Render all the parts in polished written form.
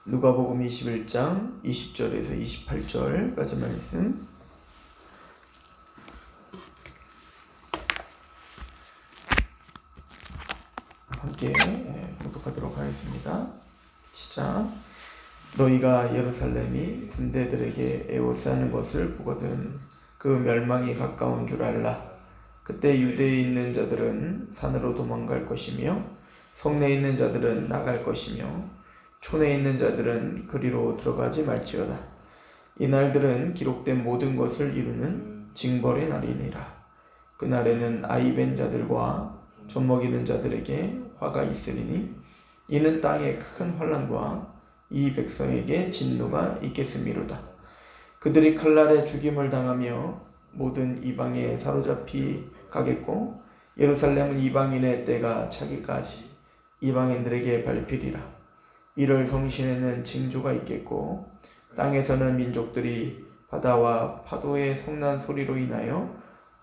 누가복음 21장 20절에서 28절까지 말씀 함께 봉독하도록 하겠습니다. 시작. 너희가 예루살렘이 군대들에게 애워싸는 것을 보거든 그 멸망이 가까운 줄 알라. 그때 유대에 있는 자들은 산으로 도망갈 것이며 성내에 있는 자들은 나갈 것이며 촌에 있는 자들은 그리로 들어가지 말지어다. 이 날들은 기록된 모든 것을 이루는 징벌의 날이니라. 그날에는 아이 벤 자들과 젖먹이는 자들에게 화가 있으리니 이는 땅에 큰 환난과 이 백성에게 진노가 있겠음이로다. 그들이 칼날에 죽임을 당하며 모든 이방에 사로잡히 가겠고 예루살렘은 이방인의 때가 차기까지 이방인들에게 밟히리라. 이럴 성신에는 징조가 있겠고 땅에서는 민족들이 바다와 파도의 성난 소리로 인하여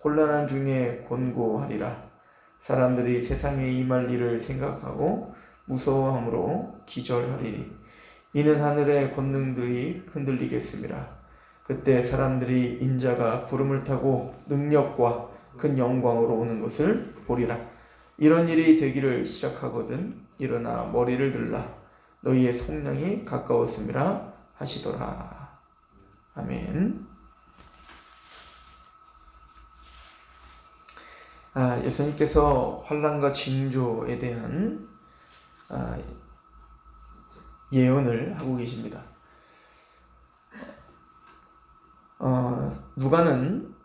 혼란한 중에 곤고하리라. 사람들이 세상에 임할 일을 생각하고 무서워함으로 기절하리니 이는 하늘의 권능들이 흔들리겠음이라. 그때 사람들이 인자가 구름을 타고 능력과 큰 영광으로 오는 것을 보리라. 이런 일이 되기를 시작하거든 일어나 머리를 들라. 너희의 속량이 가까웠음이라 하시더라. 아멘. 예수님께서 환난과 징조에 대한 예언을 하고 계십니다. 누가는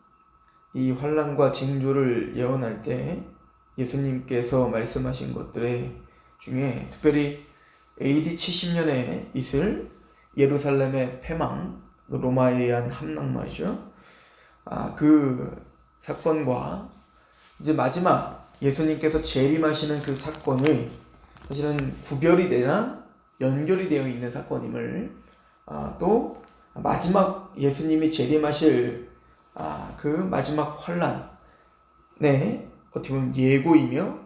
이 환난과 징조를 예언할 때 예수님께서 말씀하신 것들 중에 특별히 AD 70년에 있을 예루살렘의 패망, 로마에 의한 함락 말이죠. 그 사건과 이제 마지막 예수님께서 재림하시는 그 사건의 사실은 구별이 되나 연결이 되어 있는 사건임을 또 마지막 예수님이 재림하실 그 마지막 환란의 어떻게 보면 예고이며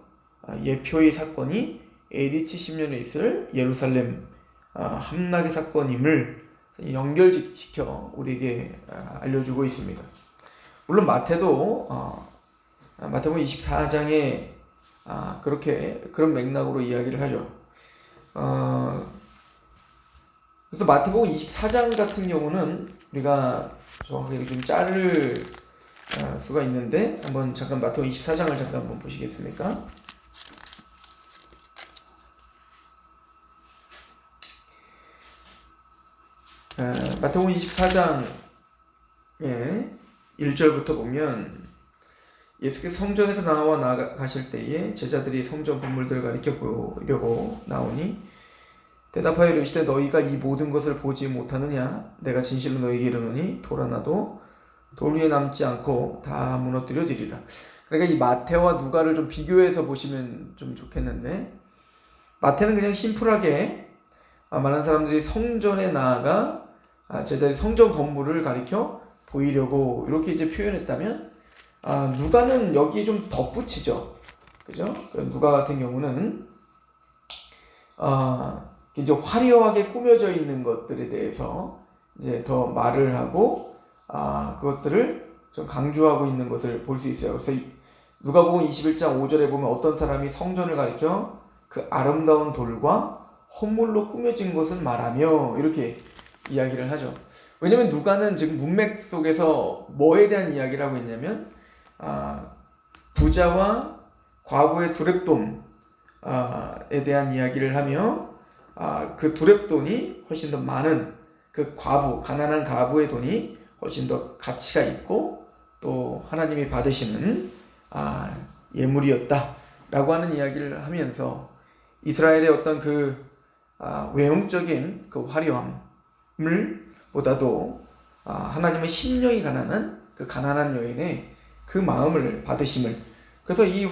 예표의 사건이 AD 70년에 있을 예루살렘 함락의 사건임을 연결시켜 우리에게 알려주고 있습니다. 물론 마태도 마태복음 24장에 그런 맥락으로 이야기를 하죠. 그래서 마태복음 24장 같은 경우는 우리가 정확하게 좀 자를 수가 있는데 한번 잠깐 마태복음 24장을 잠깐 한번 보시겠습니까? 마태복음 24장에 1절부터 보면 예수께서 성전에서 나가실 때에 제자들이 성전 건물들을 가리켜 보려고 나오니 대답하여 이르시되 너희가 이 모든 것을 보지 못하느냐? 내가 진실로 너희에게 이르노니 돌 하나도 돌 위에 남지 않고 다 무너뜨려지리라. 그러니까 이 마태와 누가를 좀 비교해서 보시면 좀 좋겠는데 마태는 그냥 심플하게 많은 사람들이 성전에 나아가 제자들이 성전 건물을 가리켜 보이려고 이렇게 이제 표현했다면 누가는 여기에 좀 덧붙이죠. 그죠? 누가 같은 경우는 이제 화려하게 꾸며져 있는 것들에 대해서 이제 더 말을 하고 그것들을 좀 강조하고 있는 것을 볼 수 있어요. 그래서 누가복음 21장 5절에 보면 어떤 사람이 성전을 가리켜 그 아름다운 돌과 헌물로 꾸며진 것을 말하며 이렇게 이야기를 하죠. 왜냐면 누가는 지금 문맥 속에서 뭐에 대한 이야기를 하고 있냐면 부자와 과부의 두렙돈에 대한 이야기를 하며 그 두렙돈이 훨씬 더 많은 그 과부, 가난한 과부의 돈이 훨씬 더 가치가 있고 또 하나님이 받으시는 예물이었다라고 하는 이야기를 하면서 이스라엘의 어떤 그 외형적인 그 화려함을 보다도 하나님의 심령이 가난한 그 가난한 여인의 그 마음을 받으심을, 그래서 이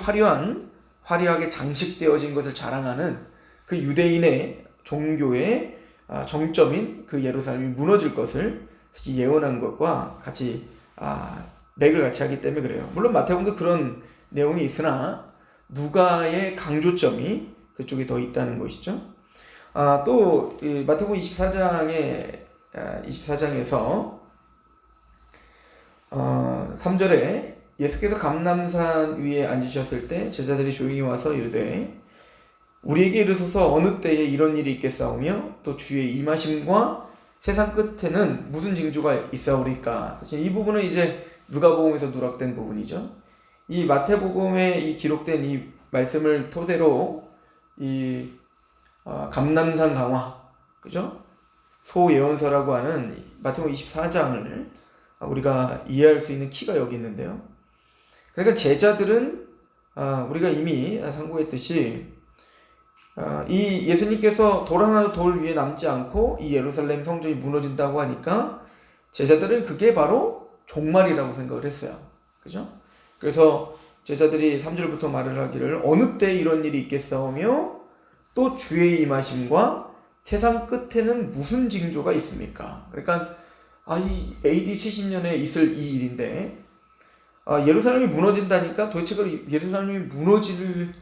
화려하게 장식되어진 것을 자랑하는 그 유대인의 종교의 정점인 그 예루살렘이 무너질 것을 예언한 것과 같이 맥을 같이 하기 때문에 그래요. 물론 마태복음도 그런 내용이 있으나 누가의 강조점이 그쪽에 더 있다는 것이죠. 또 마태복음 24장에서 3절에 예수께서 감람산 위에 앉으셨을 때 제자들이 조용히 와서 이르되 우리에게 이르소서 어느 때에 이런 일이 있겠사오며 또 주의 임하심과 세상 끝에는 무슨 징조가 있사오리까. 사실 이 부분은 이제 누가복음에서 누락된 부분이죠. 이 마태복음에 이 기록된 이 말씀을 토대로 이 감람산 강화, 그죠? 소예언서라고 하는 마태복음 24장을 우리가 이해할 수 있는 키가 여기 있는데요. 그러니까 제자들은 우리가 이미 상고했듯이 이 예수님께서 돌 하나도 돌 위에 남지 않고 이 예루살렘 성전이 무너진다고 하니까 제자들은 그게 바로 종말이라고 생각을 했어요. 그죠? 그래서 제자들이 3절부터 말을 하기를 어느 때 이런 일이 있겠사오며 또 주의 임하심과 세상 끝에는 무슨 징조가 있습니까? 그러니까 이 AD 70년에 있을 이 일인데 예루살렘이 무너진다니까 도대체 그 예루살렘이 무너지는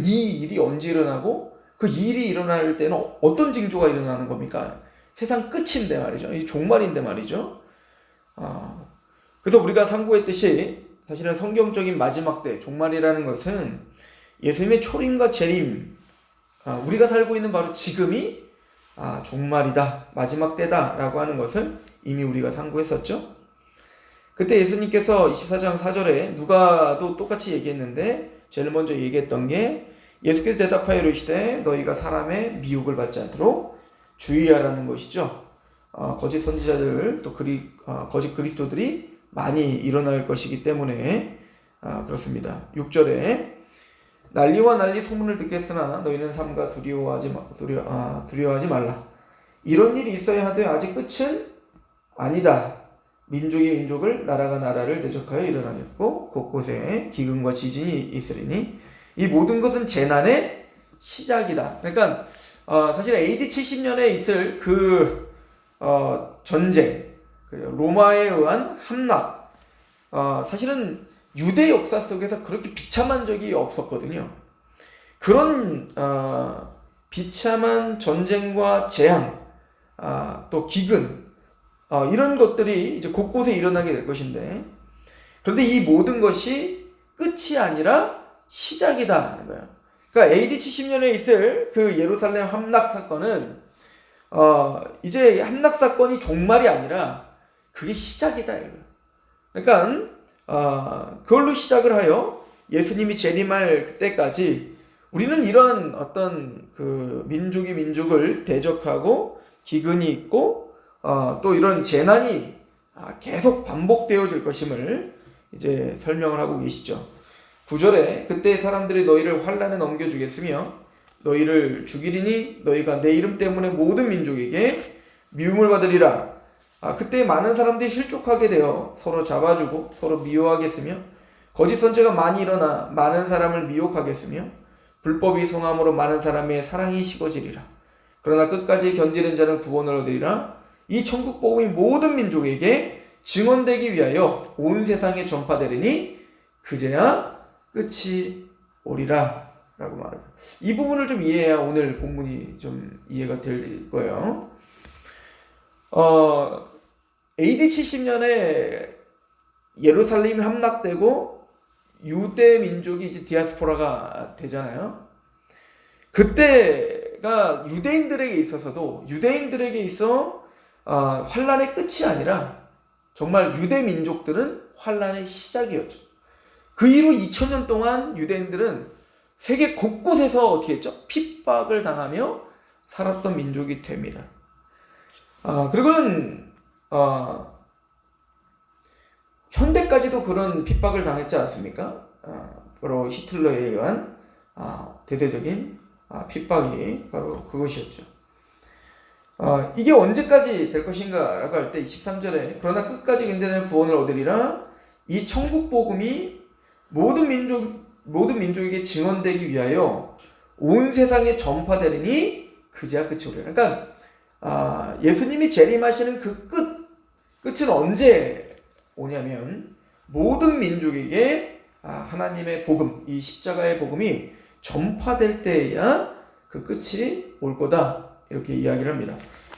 이 일이 언제 일어나고 그 일이 일어날 때는 어떤 징조가 일어나는 겁니까? 세상 끝인데 말이죠. 이 종말인데 말이죠. 그래서 우리가 상고했듯이 사실은 성경적인 마지막 때 종말이라는 것은 예수님의 초림과 재림, 우리가 살고 있는 바로 지금이 종말이다, 마지막 때다라고 하는 것을 이미 우리가 상고했었죠. 그때 예수님께서 24장 4절에 누가도 똑같이 얘기했는데 제일 먼저 얘기했던 게 예수께서 대답하여 이르시되 너희가 사람의 미혹을 받지 않도록 주의하라는 것이죠. 거짓 선지자들 또 거짓 그리스도들이 많이 일어날 것이기 때문에 그렇습니다. 6절에 난리와 난리 소문을 듣겠으나 너희는 삼가 두려워하지 말라. 이런 일이 있어야 하되 아직 끝은 아니다. 민족이 민족을 나라가 나라를 대적하여 일어나겠고 곳곳에 기근과 지진이 있으리니 이 모든 것은 재난의 시작이다. 그러니까 사실 AD 70년에 있을 그 전쟁, 로마에 의한 함락, 사실은 유대 역사 속에서 그렇게 비참한 적이 없었거든요. 그런 비참한 전쟁과 재앙, 또 기근, 이런 것들이 이제 곳곳에 일어나게 될 것인데, 그런데 이 모든 것이 끝이 아니라 시작이다 하는 거예요. 그러니까 AD 70년에 있을 그 예루살렘 함락 사건은 이제 함락 사건이 종말이 아니라 그게 시작이다 이거예요. 그러니까 그걸로 시작을 하여 예수님이 재림할 그때까지 우리는 이런 어떤 그 민족이 민족을 대적하고 기근이 있고 또 이런 재난이 계속 반복되어질 것임을 이제 설명을 하고 계시죠. 9절에 그때 사람들이 너희를 환난에 넘겨주겠으며 너희를 죽이리니 너희가 내 이름 때문에 모든 민족에게 미움을 받으리라. 그때 많은 사람들이 실족하게 되어 서로 잡아주고 서로 미워하겠으며 거짓 선지자가 많이 일어나 많은 사람을 미혹하겠으며 불법이 성함으로 많은 사람의 사랑이 식어지리라. 그러나 끝까지 견디는 자는 구원을 얻으리라. 이 천국 복음이 모든 민족에게 증언되기 위하여 온 세상에 전파되리니 그제야 끝이 오리라 라고 말합니다. 이 부분을 좀 이해해야 오늘 본문이 좀 이해가 될 거예요. AD 70년에 예루살렘이 함락되고 유대 민족이 이제 디아스포라가 되잖아요. 그때가 유대인들에게 있어 환란의 끝이 아니라 정말 유대 민족들은 환란의 시작이었죠. 그 이후 2000년 동안 유대인들은 세계 곳곳에서 어떻게 했죠? 핍박을 당하며 살았던 민족이 됩니다. 그리고는 현대까지도 그런 핍박을 당했지 않습니까? 바로 히틀러에 의한 대대적인 핍박이 바로 그것이었죠. 이게 언제까지 될 것인가 라고 할 때 23절에 그러나 끝까지 견디는 구원을 얻으리라. 이 천국 복음이 모든 민족에게 증언되기 위하여 온 세상에 전파되리니 그제야 끝이 오리라. 그러니까 예수님이 재림하시는 그 끝은 언제 오냐면 모든 민족에게 하나님의 복음, 이 십자가의 복음이 전파될 때에야 그 끝이 올 거다 이렇게 이야기를 합니다.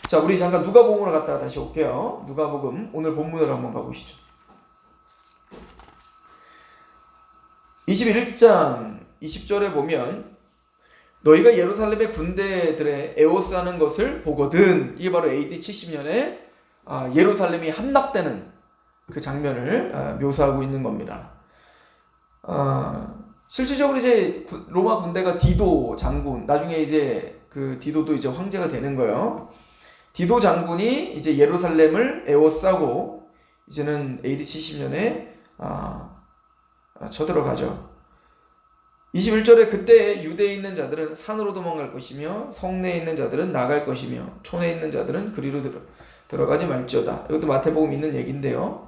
자, 우리 잠깐 누가복음으로 갔다가 다시 올게요. 누가복음 오늘 본문으로 한번 가보시죠. 21장 20절에 보면 너희가 예루살렘의 군대들의 에워싸는 것을 보거든. 이게 바로 AD 70년에 예루살렘이 함락되는 그 장면을 묘사하고 있는 겁니다. 실질적으로 이제 로마 군대가 디도 장군, 나중에 이제 그 디도도 이제 황제가 되는 거예요. 디도 장군이 이제 예루살렘을 에워싸고 이제는 AD 70년에 쳐들어가죠. 21절에 그때 유대에 있는 자들은 산으로 도망갈 것이며 성내에 있는 자들은 나갈 것이며 촌에 있는 자들은 그리로 들어가지 말지어다. 이것도 마태복음 있는 얘기인데요.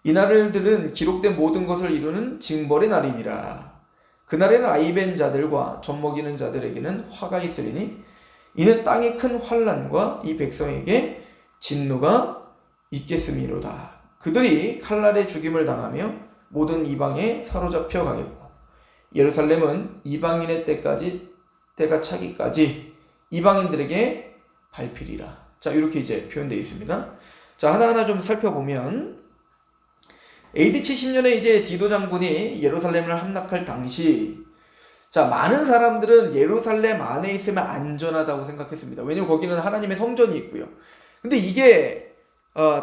이 날들은 기록된 모든 것을 이루는 징벌의 날이니라. 그날에는 아이벤 자들과 젖먹이는 자들에게는 화가 있으리니 이는 땅의 큰 환난과 이 백성에게 진노가 있겠음이로다. 그들이 칼날에 죽임을 당하며 모든 이방에 사로잡혀 가겠고 예루살렘은 이방인의 때가 차기까지 이방인들에게 밟히리라. 자, 이렇게 이제 표현되어 있습니다. 자, 하나하나 좀 살펴보면 AD 70년에 이제 디도 장군이 예루살렘을 함락할 당시, 자, 많은 사람들은 예루살렘 안에 있으면 안전하다고 생각했습니다. 왜냐면 거기는 하나님의 성전이 있고요. 근데 이게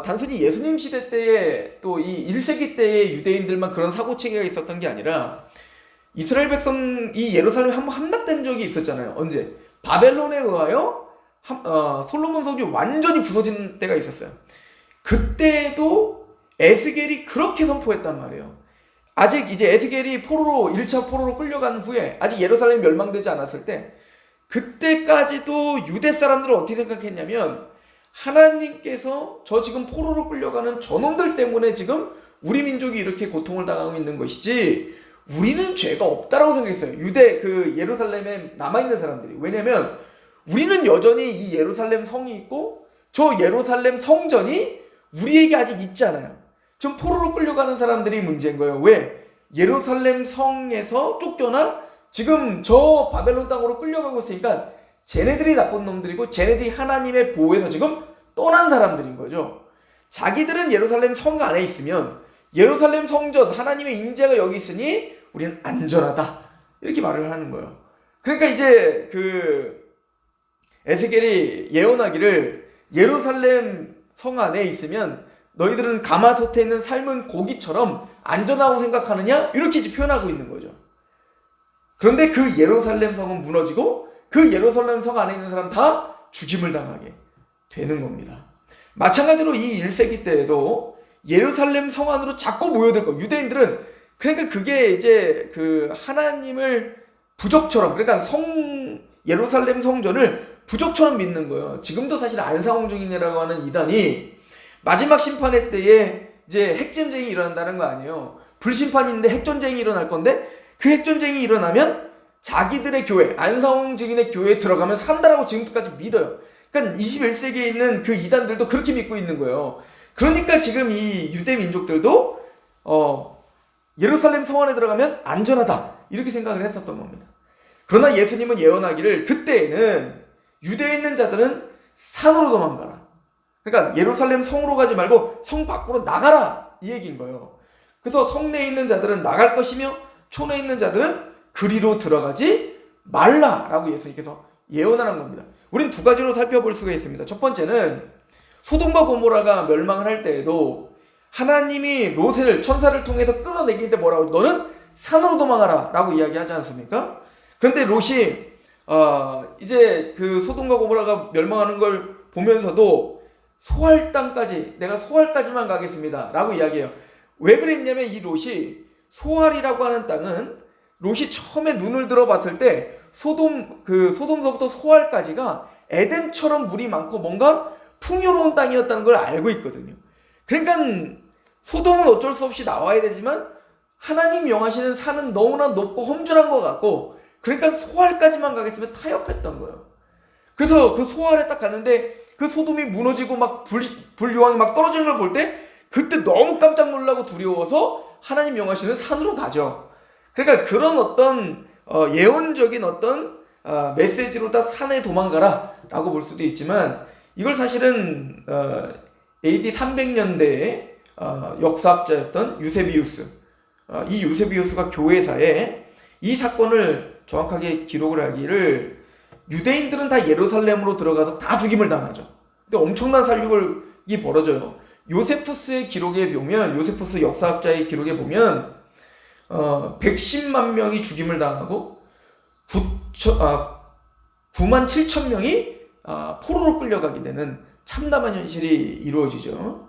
단순히 예수님 시대 때에 또 이 1세기 때의 유대인들만 그런 사고체계가 있었던 게 아니라 이스라엘 백성이 예루살렘에 한번 함락된 적이 있었잖아요. 언제? 바벨론에 의하여 솔로몬 성이 완전히 부서진 때가 있었어요. 그때도 에스겔이 그렇게 선포했단 말이에요. 아직 이제 에스겔이 1차 포로로 끌려간 후에 아직 예루살렘이 멸망되지 않았을 때 그때까지도 유대 사람들은 어떻게 생각했냐면 하나님께서 저 지금 포로로 끌려가는 저놈들 때문에 지금 우리 민족이 이렇게 고통을 당하고 있는 것이지 우리는 죄가 없다라고 생각했어요. 예루살렘에 남아있는 사람들이. 왜냐면 우리는 여전히 이 예루살렘 성이 있고 저 예루살렘 성전이 우리에게 아직 있잖아요. 지금 포로로 끌려가는 사람들이 문제인 거예요. 왜? 예루살렘 성에서 쫓겨나 지금 저 바벨론 땅으로 끌려가고 있으니까 쟤네들이 나쁜 놈들이고 쟤네들이 하나님의 보호에서 지금 떠난 사람들인 거죠. 자기들은 예루살렘 성 안에 있으면 예루살렘 성전 하나님의 임재가 여기 있으니 우리는 안전하다 이렇게 말을 하는 거예요. 그러니까 이제 에스겔이 예언하기를 예루살렘 성 안에 있으면 너희들은 가마솥에 있는 삶은 고기처럼 안전하고 생각하느냐 이렇게 이제 표현하고 있는 거죠. 그런데 그 예루살렘 성은 무너지고 그 예루살렘 성 안에 있는 사람 다 죽임을 당하게 되는 겁니다. 마찬가지로 이 1세기 때에도 예루살렘 성 안으로 자꾸 모여들 거. 유대인들은 그러니까 그게 이제 하나님을 부족처럼 그러니까 예루살렘 성전을 부족처럼 믿는 거예요. 지금도 사실 안상홍중이라고 하는 이단이 마지막 심판의 때에 이제 핵전쟁이 일어난다는 거 아니에요. 불심판이 있는데 핵전쟁이 일어날 건데 그 핵전쟁이 일어나면 자기들의 교회, 안상홍 증인의 교회에 들어가면 산다라고 지금까지 믿어요. 그러니까 21세기에 있는 그 이단들도 그렇게 믿고 있는 거예요. 그러니까 지금 이 유대 민족들도 예루살렘 성 안에 들어가면 안전하다 이렇게 생각을 했었던 겁니다. 그러나 예수님은 예언하기를 그때에는 유대에 있는 자들은 산으로 도망가라. 그러니까 예루살렘 성으로 가지 말고 성 밖으로 나가라 이 얘기인 거예요. 그래서 성내에 있는 자들은 나갈 것이며 촌에 있는 자들은 그리로 들어가지 말라라고 예수님께서 예언하는 겁니다. 우린 두 가지로 살펴볼 수가 있습니다. 첫 번째는 소돔과 고모라가 멸망을 할 때에도 하나님이 롯을 천사를 통해서 끌어내길 때 뭐라고 너는 산으로 도망가라 라고 이야기하지 않습니까? 그런데 롯이 이제 소돔과 고모라가 멸망하는 걸 보면서도 소할 땅까지 내가 소할까지만 가겠습니다 라고 이야기해요. 왜 그랬냐면 이 롯이 소할이라고 하는 땅은 롯이 처음에 눈을 들어봤을 때 소돔서부터 소할까지가 에덴처럼 물이 많고 뭔가 풍요로운 땅이었다는 걸 알고 있거든요. 그러니까 소돔은 어쩔 수 없이 나와야 되지만 하나님 명하시는 산은 너무나 높고 험준한 것 같고 그러니까 소할까지만 가겠으면 타협했던 거예요. 그래서 그 소할에 딱 갔는데 그 소돔이 무너지고 막 불요왕이 막 떨어지는 걸 볼 때 그때 너무 깜짝 놀라고 두려워서 하나님 명하시는 산으로 가죠. 그러니까 그런 어떤 예언적인 어떤 메시지로 다 산에 도망가라 라고 볼 수도 있지만, 이걸 사실은 AD 300년대에 역사학자였던 유세비우스, 이 유세비우스가 교회사에 이 사건을 정확하게 기록을 하기를, 유대인들은 다 예루살렘으로 들어가서 다 죽임을 당하죠. 근데 엄청난 살육이 벌어져요. 요세푸스의 기록에 보면, 요세푸스 역사학자의 기록에 보면 110만 명이 죽임을 당하고 9만 7천 명이 포로로 끌려가게 되는 참담한 현실이 이루어지죠.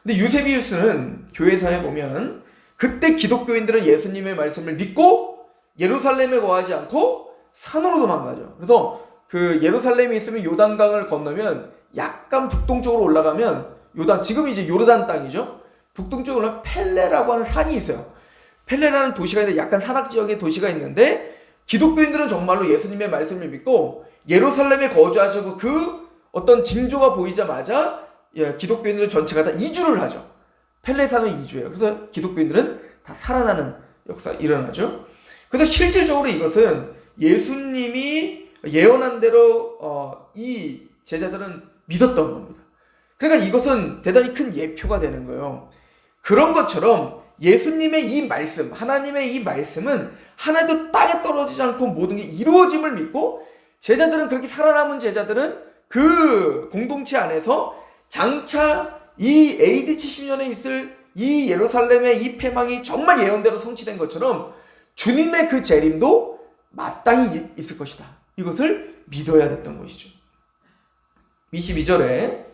근데 유세비우스는 교회사에 보면, 그때 기독교인들은 예수님의 말씀을 믿고 예루살렘에 거하지 않고 산으로 도망가죠. 그래서 그 예루살렘에 있으면 요단강을 건너면 약간 북동쪽으로 올라가면 지금 이제 요르단 땅이죠. 북동쪽으로 올라가면 펠레라고 하는 산이 있어요. 펠레라는 도시가 있는데, 약간 산악 지역의 도시가 있는데, 기독교인들은 정말로 예수님의 말씀을 믿고 예루살렘에 거주하시고 그 어떤 징조가 보이자마자 기독교인들 전체가 다 이주를 하죠. 펠레산을 이주해요. 그래서 기독교인들은 다 살아나는 역사가 일어나죠. 그래서 실질적으로 이것은 예수님이 예언한 대로 이 제자들은 믿었던 겁니다. 그러니까 이것은 대단히 큰 예표가 되는 거예요. 그런 것처럼 예수님의 이 말씀, 하나님의 이 말씀은 하나도 땅에 떨어지지 않고 모든 게 이루어짐을 믿고, 제자들은, 그렇게 살아남은 제자들은 그 공동체 안에서 장차 이 AD 70년에 있을 이 예루살렘의 이 폐망이 정말 예언대로 성취된 것처럼 주님의 그 재림도 마땅히 있을 것이다. 이것을 믿어야 됐던 것이죠. 22절에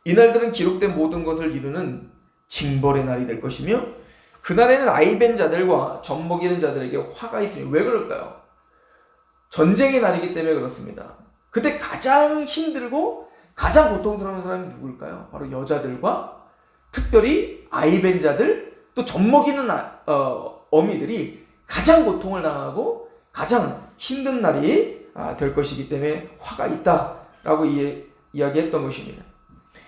이날들은 기록된 모든 것을 이루는 징벌의 날이 될 것이며, 그날에는 아이벤 자들과 젖먹이는 자들에게 화가 있으니. 왜 그럴까요? 전쟁의 날이기 때문에 그렇습니다. 그때 가장 힘들고 가장 고통스러운 사람이 누굴까요? 바로 여자들과 특별히 아이벤 자들, 또 젖먹이는 어미들이 가장 고통을 당하고 가장 힘든 날이 될 것이기 때문에 화가 있다라고 이야기했던 것입니다.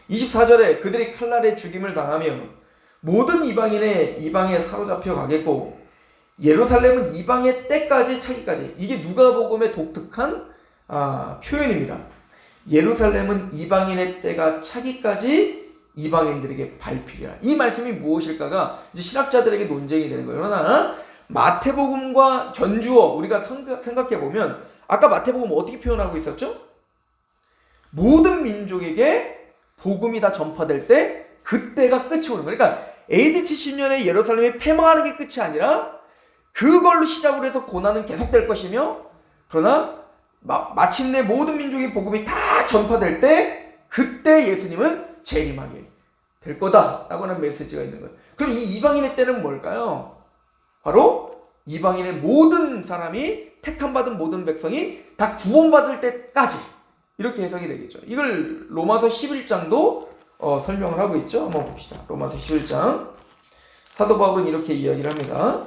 24절에 그들이 칼날에 죽임을 당하며 모든 이방에 사로잡혀 가겠고, 예루살렘은 이방의 때까지 차기까지. 이게 누가복음의 독특한 표현입니다. 예루살렘은 이방인의 때가 차기까지 이방인들에게 밟히리라. 이 말씀이 무엇일까가 이제 신학자들에게 논쟁이 되는 거예요. 그러나 마태복음과 견주어 우리가 생각해 보면, 아까 마태복음 어떻게 표현하고 있었죠? 모든 민족에게 복음이 다 전파될 때 그때가 끝이 오는 거예요. 그러니까 AD 70년에 예루살렘이 패망하는 게 끝이 아니라 그걸로 시작으로 해서 고난은 계속될 것이며, 그러나 마침내 모든 민족의 복음이 다 전파될 때 그때 예수님은 재림하게 될 거다라고 하는 메시지가 있는 거예요. 그럼 이 이방인의 때는 뭘까요? 바로 이방인의 모든 사람이, 택함받은 모든 백성이 다 구원받을 때까지, 이렇게 해석이 되겠죠. 이걸 로마서 11장도 설명을 하고 있죠. 한번 봅시다. 로마서 11장. 사도 바울은 이렇게 이야기를 합니다.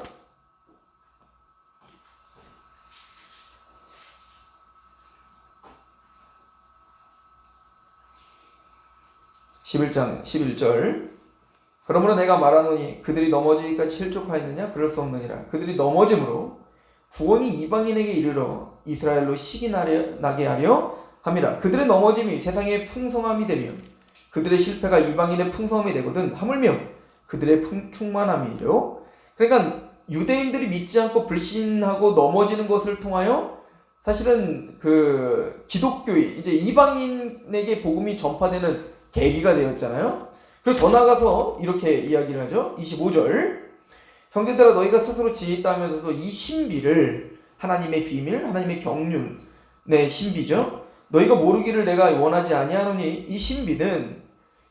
(11장 11절) 그러므로 내가 말하노니 그들이 넘어지기까지 실족하였느냐? 그럴 수 없느니라. 그들이 넘어짐으로 구원이 이방인에게 이르러 이스라엘로 식이 나게 하려 함이라. 그들의 넘어짐이 세상의 풍성함이 되며 그들의 실패가 이방인의 풍성함이 되거든 하물며 그들의 충만함이요. 그러니까 유대인들이 믿지 않고 불신하고 넘어지는 것을 통하여 사실은 그 기독교의 이제 이방인에게 복음이 전파되는 계기가 되었잖아요. 그리고 더 나아가서 이렇게 이야기를 하죠. 25절 형제들아 너희가 스스로 지혜있다 하면서도 이 신비를, 하나님의 비밀, 하나님의 경륜의 신비죠. 너희가 모르기를 내가 원하지 아니하노니 이 신비는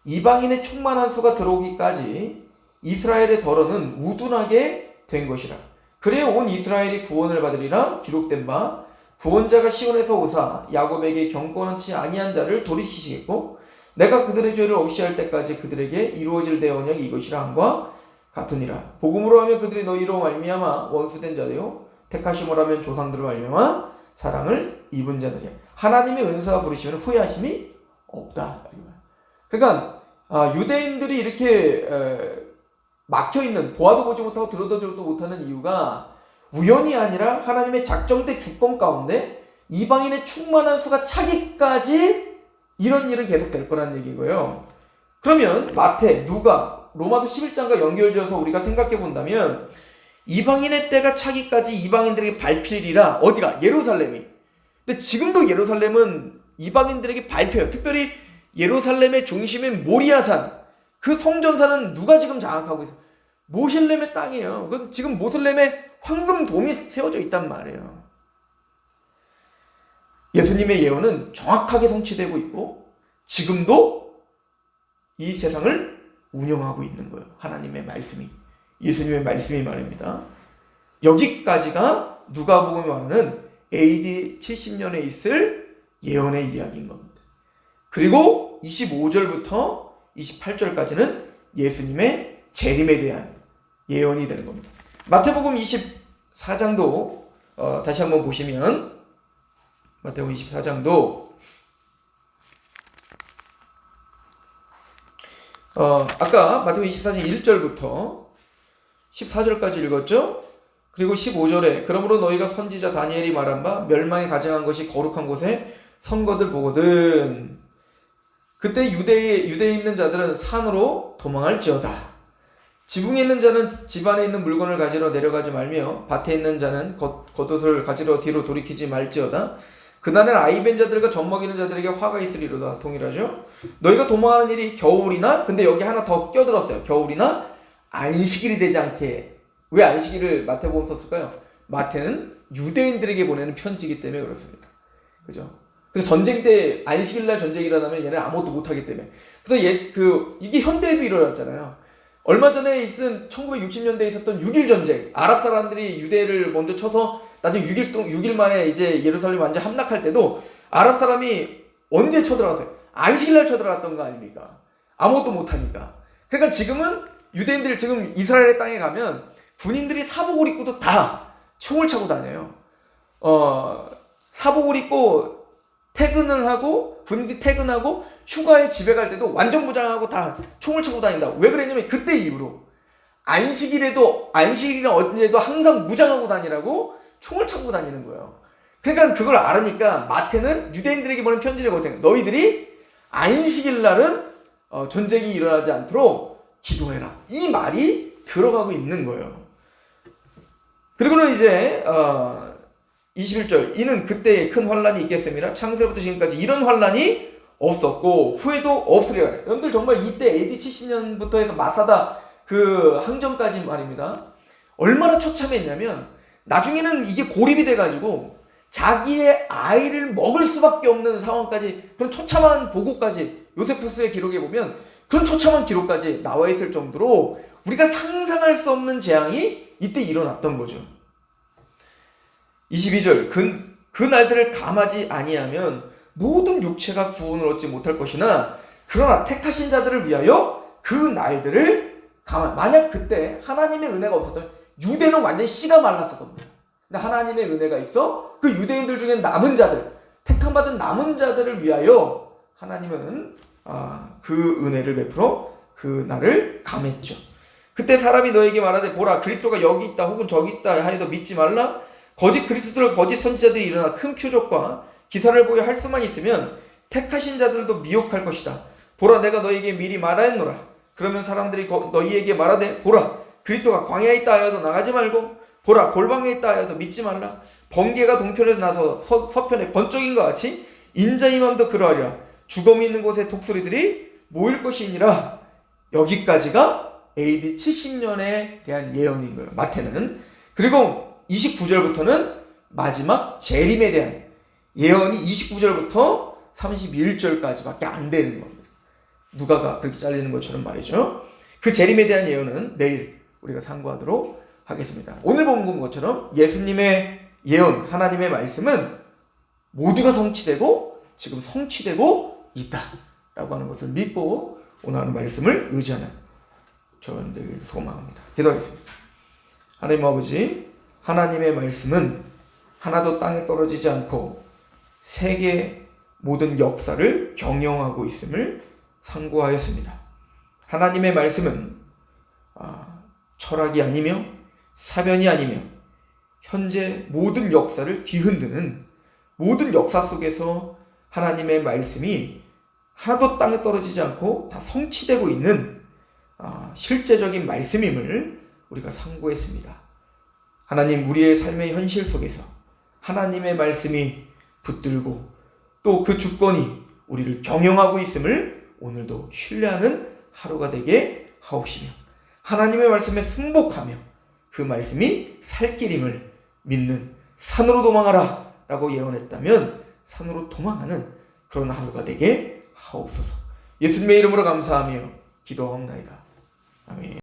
이방인의 충만한 수가 들어오기까지 이스라엘의 덜어는 우둔하게 된 것이라. 그래야 온 이스라엘이 구원을 받으리라 기록된 바 구원자가 시온에서 오사 야곱에게 경건치 아니한 자를 돌이키시겠고 내가 그들의 죄를 없이 할 때까지 그들에게 이루어질 대언약이 이것이라 함과 같으니라. 복음으로 하면 그들이 너희로 말미암아 원수된 자되요 택하심으로 하면 조상들을 말미암아 사랑을 입은 자들이야. 하나님의 은사와 부르시면 후회하심이 없다. 그러니까 유대인들이 이렇게 막혀있는, 보아도 보지 못하고 들어도 못하는 이유가 우연이 아니라 하나님의 작정된 주권 가운데 이방인의 충만한 수가 차기까지 이런 일은 계속될 거라는 얘기인 거예요. 그러면 마태, 누가, 로마서 11장과 연결지어서 우리가 생각해 본다면 이방인의 때가 차기까지 이방인들에게 밟히리라. 어디가? 예루살렘이. 근데 지금도 예루살렘은 이방인들에게 밟혀요. 특별히 예루살렘의 중심인 모리아산, 그 성전산은 누가 지금 장악하고 있어요? 모슬렘의 땅이에요. 그건 지금 모슬렘에 황금돔이 세워져 있단 말이에요. 예수님의 예언은 정확하게 성취되고 있고 지금도 이 세상을 운영하고 있는 거예요. 하나님의 말씀이, 예수님의 말씀이 말입니다. 여기까지가 누가복음이 말하는 AD 70년에 있을 예언의 이야기인 겁니다. 그리고 25절부터 28절까지는 예수님의 재림에 대한 예언이 되는 겁니다. 마태복음 24장도 다시 한번 보시면 마태복음 24장도 아까 마태복음 24장 1절부터 14절까지 읽었죠? 그리고 15절에 그러므로 너희가 선지자 다니엘이 말한 바 멸망에 가증한 것이 거룩한 곳에 선 것을 보거든. 그때 유대에 있는 자들은 산으로 도망할지어다. 지붕에 있는 자는 집안에 있는 물건을 가지러 내려가지 말며 밭에 있는 자는 겉옷을 가지러 뒤로 돌이키지 말지어다. 그날은 아이벤 자들과 젖먹이는 자들에게 화가 있으리로다. 동일하죠? 너희가 도망하는 일이 겨울이나, 근데 여기 하나 더 껴들었어요. 겨울이나 안식일이 되지 않게. 왜 안식일을 마태복음 썼을까요? 마태는 유대인들에게 보내는 편지이기 때문에 그렇습니다. 그죠? 그래서 전쟁 때 안식일날 전쟁이 일어나면 얘는 아무것도 못하기 때문에. 그래서 이게 현대에도 일어났잖아요. 얼마 전에 있은 1960년대에 있었던 6.1 전쟁. 아랍 사람들이 유대를 먼저 쳐서 나중에 6일 만에 이제 예루살렘 완전 함락할 때도 아랍 사람이 언제 쳐들어갔어요? 안식일날 쳐들어갔던 거 아닙니까? 아무것도 못하니까. 그러니까 지금은 유대인들 지금 이스라엘의 땅에 가면 군인들이 사복을 입고도 다 총을 차고 다녀요. 사복을 입고 퇴근을 하고 군인들이 퇴근하고 휴가에 집에 갈 때도 완전 무장하고 다 총을 차고 다닌다. 왜 그랬냐면 그때 이후로 안식일이나 언제도 항상 무장하고 다니라고 총을 차고 다니는 거예요. 그러니까 그걸 알으니까 마태는 유대인들에게 보낸 편지를 거든요. 너희들이 안식일 날은 전쟁이 일어나지 않도록 기도해라. 이 말이 들어가고 있는 거예요. 그리고는 이제 21절 이는 그때에 큰 환란이 있겠습니다. 창세부터 지금까지 이런 환란이 없었고 후에도 없으리라. 여러분들 정말 이때 AD 70년부터 해서 마사다 그 항전까지 말입니다. 얼마나 처참했냐면 나중에는 이게 고립이 돼가지고 자기의 아이를 먹을 수밖에 없는 상황까지, 그런 처참한 보고까지 요세푸스의 기록에 보면 그런 처참한 기록까지 나와 있을 정도로 우리가 상상할 수 없는 재앙이 이때 일어났던 거죠. 22절 그 날들을 감하지 아니하면 모든 육체가 구원을 얻지 못할 것이나 그러나 택하신 자들을 위하여 그 날들을 만약 그때 하나님의 은혜가 없었다면 유대는 완전히 씨가 말랐을 겁니다. 근데 하나님의 은혜가 있어 그 유대인들 중에 남은 자들, 택함받은 남은 자들을 위하여 하나님은 그 은혜를 베풀어 그 날을 감했죠. 그때 사람이 너에게 말하되 보라 그리스도가 여기 있다 혹은 저기 있다 하여도 믿지 말라. 거짓 그리스도들 거짓 선지자들이 일어나 큰 표적과 기사를 보여 할 수만 있으면 택하신 자들도 미혹할 것이다. 보라 내가 너에게 미리 말하였노라. 그러면 사람들이 너희에게 말하되 보라 그리스도가 광야에 있다 하여도 나가지 말고 보라 골방에 있다 하여도 믿지 말라. 번개가 동편에서 나서 서편에 번쩍인 것 같이 인자의 맘도 그러하리라. 죽음이 있는 곳에 독수리들이 모일 것이니라. 여기까지가 AD 70년에 대한 예언인 거예요. 마태는. 그리고 29절부터는 마지막 재림에 대한 예언이 29절부터 31절까지밖에 안 되는 겁니다. 누가가 그렇게 잘리는 것처럼 말이죠. 그 재림에 대한 예언은 내일 우리가 상고하도록 하겠습니다. 오늘 본 것처럼 예수님의 예언, 하나님의 말씀은 모두가 성취되고 지금 성취되고 있다라고 하는 것을 믿고 오늘 하는 말씀을 의지하는 저희들 소망합니다. 기도하겠습니다. 하나님 아버지, 하나님의 말씀은 하나도 땅에 떨어지지 않고 세계 모든 역사를 경영하고 있음을 상고하였습니다. 하나님의 말씀은 철학이 아니며 사변이 아니며 현재 모든 역사를 뒤흔드는, 모든 역사 속에서 하나님의 말씀이 하나도 땅에 떨어지지 않고 다 성취되고 있는 실제적인 말씀임을 우리가 상고했습니다. 하나님, 우리의 삶의 현실 속에서 하나님의 말씀이 붙들고 또 그 주권이 우리를 경영하고 있음을 오늘도 신뢰하는 하루가 되게 하옵시며, 하나님의 말씀에 승복하며 그 말씀이 살 길임을 믿는, 산으로 도망하라 라고 예언했다면 산으로 도망하는 그런 하루가 되게 하옵소서. 예수님의 이름으로 감사하며 기도하옵나이다. 아멘.